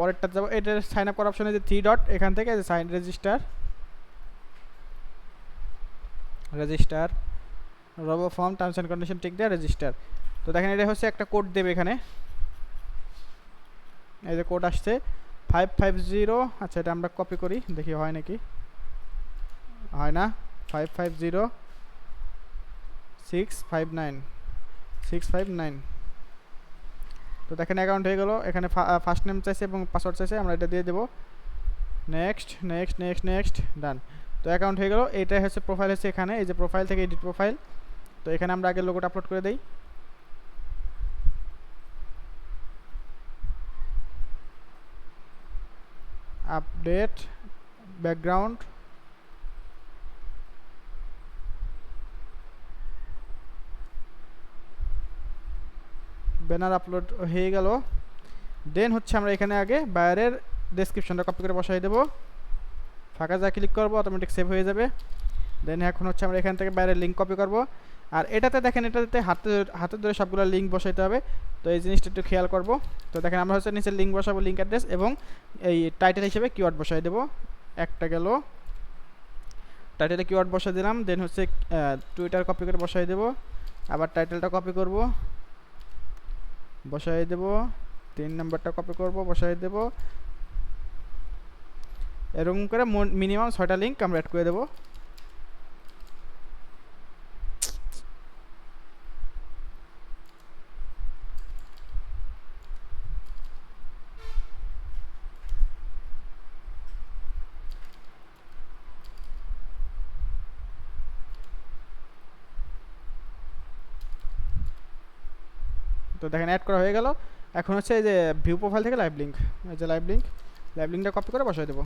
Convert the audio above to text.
পরেরটা যাব, এটার সাইন আপ করার অপশনে যে 3 ডট, এখান থেকে যে সাইন রেজিস্টার রোবো form terms and condition tick দেয়া রেজিস্টার। তো দেখেন এটা হচ্ছে একটা কোড দেবে এখানে, এই যে কোড আসছে 550। আচ্ছা এটা আমরা কপি করি, দেখি হয় নাকি, হয় না। 550659। তো দেখেন অ্যাকাউন্ট হয়ে গেল। এখানে ফার্স্ট নেম চাইছে এবং পাসওয়ার্ড চাইছে, আমরা এটা দিয়ে দেবো। নেক্সট নেক্সট নেক্সট নেক্সট, ডান। তো অ্যাকাউন্ট হয়ে গেল। এইটাই হচ্ছে প্রোফাইল, হচ্ছে এখানে এই যে প্রোফাইল থেকে এডিট প্রোফাইল। তো এখানে আমরা আগে লোগোটা আপলোড করে দেই। আপডেট ব্যাকগ্রাউন্ড, ব্যানার আপলোড হয়ে গেল। দেন হচ্ছে আমরা এখানে আগে বাইরের ডেসক্রিপশনটা কপি করে বসাই দেবো। ফাঁকা যা ক্লিক করবো অটোমেটিক সেভ হয়ে যাবে। দেন এখন হচ্ছে আমরা এখান থেকে বাইরের লিঙ্ক কপি করব। আর এটাতে দেখেন, এটাতে হাতে ধরে সবগুলো লিঙ্ক বসাইতে হবে। তো এই জিনিসটা একটু খেয়াল করব। তো দেখেন আমরা হচ্ছে নিচে লিঙ্ক বসাবো, লিঙ্ক অ্যাড্রেস, এবং এই টাইটেল হিসেবে কিওয়ার্ড বসাই দেবো। একটা গেল, টাইটেলে কিওয়ার্ড বসাই দিলাম। দেন হচ্ছে টুইটার কপি করে বসাই দেবো। আবার টাইটেলটা কপি করব, বসাই দেব। 3 নম্বরটা কপি করব, বসাই দেব। এরকম করে মিনিমাম 6টা লিঙ্ক আমরা অ্যাড করে দেবো। তো দেখেন অ্যাড করা হয়ে গেল। এখন হচ্ছে এই যে ভিউ প্রোফাইল থেকে লাইভ লিঙ্ক, এই যে লাইভ লিঙ্কটা কপি করে বসাই দেবো।